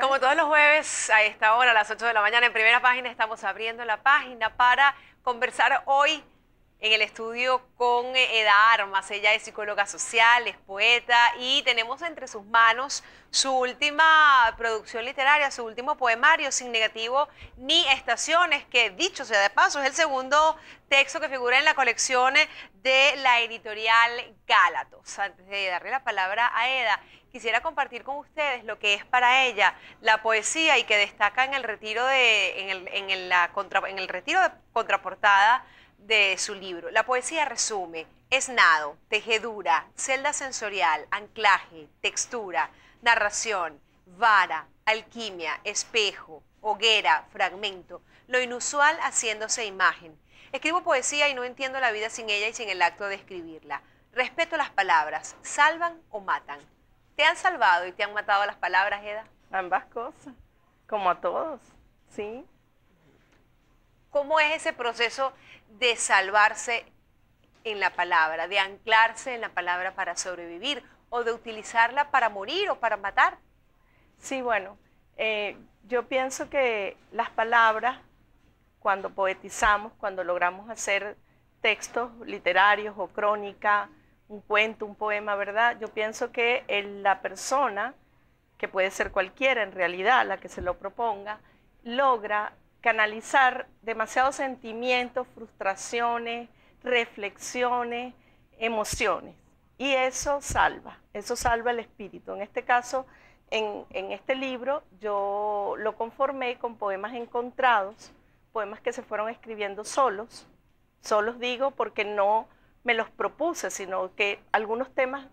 Como todos los jueves, a esta hora, a las 8 de la mañana, en Primera Página, estamos abriendo la página para conversar hoy en el estudio con Eda Armas. Ella es psicóloga social, es poeta y tenemos entre sus manos su última producción literaria, su último poemario, Sin negativo ni estaciones, que dicho sea de paso, es el segundo texto que figura en la colección de la editorial Gálatos. Antes de darle la palabra a Eda, quisiera compartir con ustedes lo que es para ella la poesía y que destaca en el retiro en el retiro de contraportada de su libro. La poesía resume, es nado, tejedura, celda sensorial, anclaje, textura, narración, vara, alquimia, espejo, hoguera, fragmento, lo inusual haciéndose imagen. Escribo poesía y no entiendo la vida sin ella y sin el acto de escribirla. Respeto las palabras, ¿salvan o matan? ¿Te han salvado y te han matado las palabras, Eda? Ambas cosas, como a todos, sí. ¿Cómo es ese proceso de salvarse en la palabra, de anclarse en la palabra para sobrevivir o de utilizarla para morir o para matar? Sí, bueno, yo pienso que las palabras, cuando poetizamos, cuando logramos hacer textos literarios o crónica, un cuento, un poema, ¿verdad? Yo pienso que la persona, que puede ser cualquiera en realidad, la que se lo proponga, logra canalizar demasiados sentimientos, frustraciones, reflexiones, emociones. Y eso salva el espíritu. En este caso, en este libro, yo lo conformé con poemas encontrados, poemas que se fueron escribiendo solos digo porque no me los propuse, sino que algunos temas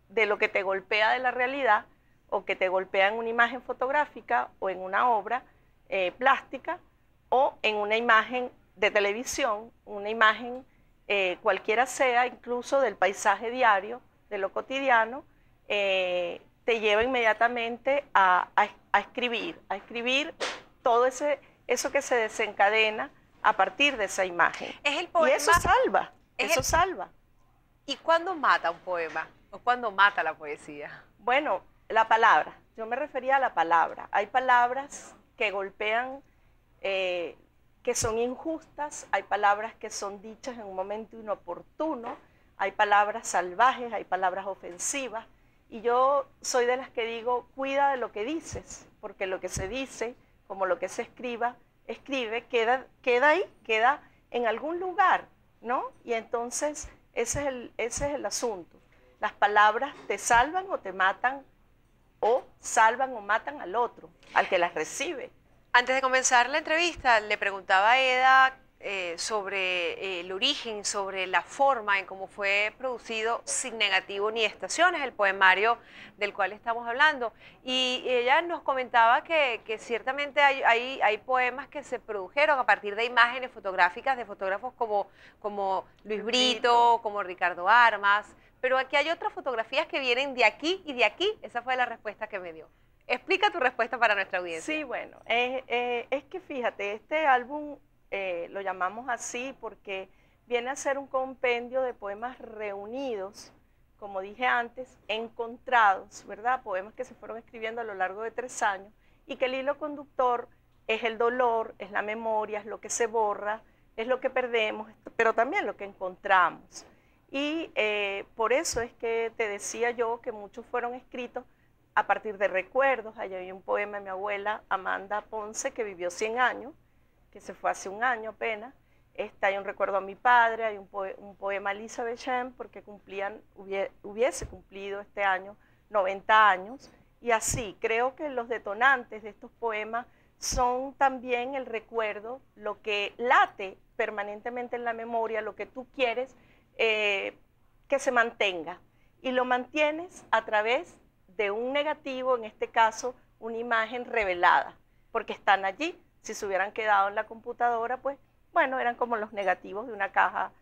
de lo que te golpea de la realidad o que te golpea en una imagen fotográfica o en una obra plástica o en una imagen de televisión, una imagen cualquiera sea, incluso del paisaje diario, de lo cotidiano, te lleva inmediatamente a escribir todo eso que se desencadena a partir de esa imagen. Es el poema, y eso salva. ¿Y cuándo mata un poema? ¿O cuándo mata la poesía? Bueno, la palabra. Yo me refería a la palabra. Hay palabras que golpean, que son injustas, hay palabras que son dichas en un momento inoportuno, hay palabras salvajes, hay palabras ofensivas. Y yo soy de las que digo, cuida de lo que dices, porque lo que se dice, como lo que se escribe, queda ahí, queda en algún lugar, ¿no? Y entonces ese es el asunto. Las palabras te salvan o te matan, o salvan o matan al otro, al que las recibe. Antes de comenzar la entrevista, le preguntaba a Eda sobre el origen, sobre la forma en cómo fue producido Sin negativo ni estaciones, el poemario del cual estamos hablando. Y ella nos comentaba que ciertamente hay poemas que se produjeron a partir de imágenes fotográficas de fotógrafos como Luis Brito, como Ricardo Armas, pero aquí hay otras fotografías que vienen de aquí y de aquí. Esa fue la respuesta que me dio. Explica tu respuesta para nuestra audiencia. Sí, bueno, es que fíjate, este álbum lo llamamos así porque viene a ser un compendio de poemas reunidos, como dije antes, encontrados, ¿verdad? Poemas que se fueron escribiendo a lo largo de 3 años y que el hilo conductor es el dolor, es la memoria, es lo que se borra, es lo que perdemos, pero también lo que encontramos. Y por eso es que te decía yo que muchos fueron escritos a partir de recuerdos. Allá hay un poema de mi abuela Amanda Ponce, que vivió 100 años, que se fue hace un año apenas. Hay un recuerdo a mi padre, hay un poema a Elizabeth Shem, porque hubiese cumplido este año 90 años. Y así, creo que los detonantes de estos poemas son también el recuerdo, lo que late permanentemente en la memoria, lo que tú quieres que se mantenga. Y lo mantienes a través de un negativo, en este caso, una imagen revelada, porque están allí. Si se hubieran quedado en la computadora, pues, bueno, eran como los negativos de una caja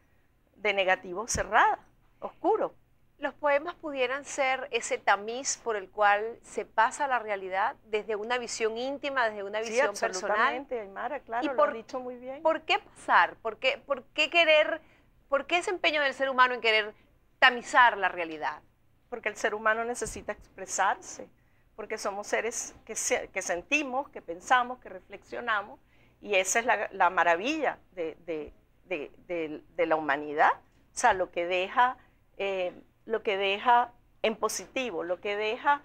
de negativos cerrada, oscuro. ¿Los poemas pudieran ser ese tamiz por el cual se pasa la realidad desde una visión íntima, desde una visión personal? Sí, absolutamente, Aymara, claro, lo has dicho muy bien. ¿Por qué pasar? ¿Por qué ese empeño del ser humano en querer tamizar la realidad? Porque el ser humano necesita expresarse, porque somos seres que sentimos, que pensamos, que reflexionamos, y esa es la maravilla de la humanidad, o sea, lo que deja en positivo, lo que deja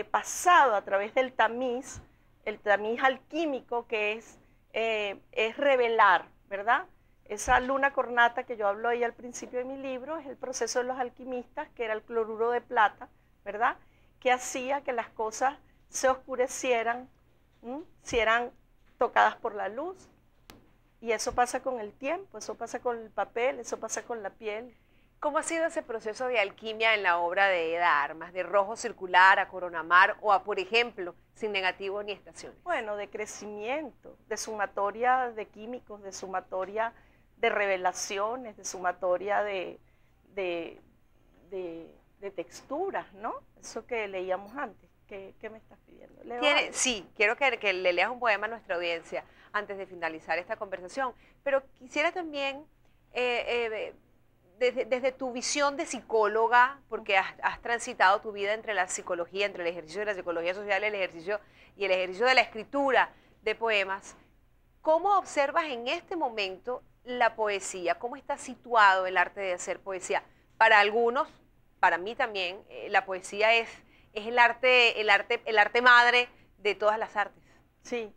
pasado a través del tamiz, el tamiz alquímico que es revelar, ¿verdad? Esa luna cornata que yo hablo ahí al principio de mi libro es el proceso de los alquimistas, que era el cloruro de plata, ¿verdad? Que hacía que las cosas se oscurecieran, si eran tocadas por la luz. Y eso pasa con el tiempo, eso pasa con el papel, eso pasa con la piel. ¿Cómo ha sido ese proceso de alquimia en la obra de Eda Armas, de Rojo Circular a Coronamar o a, por ejemplo, Sin Negativo ni Estaciones? Bueno, de crecimiento, de sumatoria de químicos, de sumatoria de revelaciones, de sumatoria de texturas, ¿no? Eso que leíamos antes. ¿Qué me estás pidiendo? Sí, quiero que le leas un poema a nuestra audiencia antes de finalizar esta conversación, pero quisiera también, desde tu visión de psicóloga, porque has transitado tu vida entre la psicología, entre el ejercicio de la psicología social, el ejercicio de la escritura de poemas, ¿cómo observas en este momento la poesía? ¿Cómo está situado el arte de hacer poesía? Para algunos, para mí también, la poesía es el arte madre de todas las artes. Sí.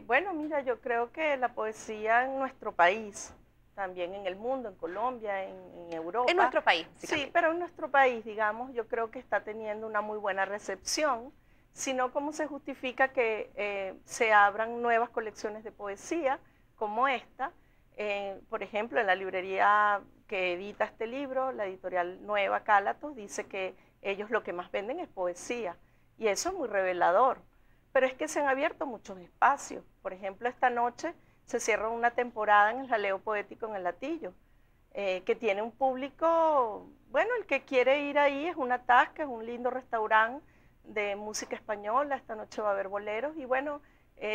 Bueno, mira, yo creo que la poesía en nuestro país, también en el mundo, en Colombia, en Europa. En nuestro país, sí, pero en nuestro país, digamos, yo creo que está teniendo una muy buena recepción, sino cómo se justifica que se abran nuevas colecciones de poesía como esta. Por ejemplo, en la librería que edita este libro, la editorial Nueva Cálatos, dice que ellos lo que más venden es poesía, y eso es muy revelador. Pero es que se han abierto muchos espacios. Por ejemplo, esta noche se cierra una temporada en el Jaleo Poético en el Latillo, que tiene un público, bueno, el que quiere ir ahí es una tasca, es un lindo restaurante de música española. Esta noche va a haber boleros y bueno,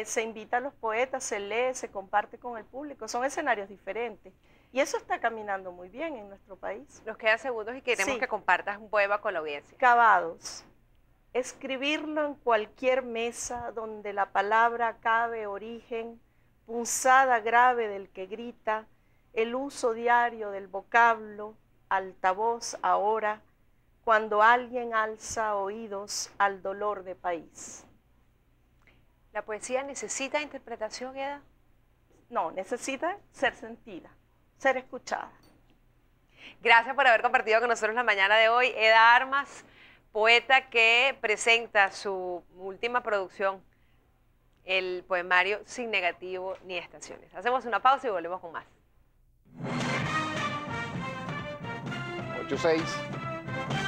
se invita a los poetas, se lee, se comparte con el público. Son escenarios diferentes. Y eso está caminando muy bien en nuestro país. Nos quedan segundos y queremos que compartas un poema con la audiencia. Cavados. Escribirlo en cualquier mesa donde la palabra cabe origen, punzada grave del que grita, el uso diario del vocablo, altavoz ahora, cuando alguien alza oídos al dolor de país. ¿La poesía necesita interpretación, Eda? No, necesita ser sentida, ser escuchada. Gracias por haber compartido con nosotros la mañana de hoy. Eda Armas, poeta que presenta su última producción, el poemario Sin Negativo ni Estaciones. Hacemos una pausa y volvemos con más. 8-6.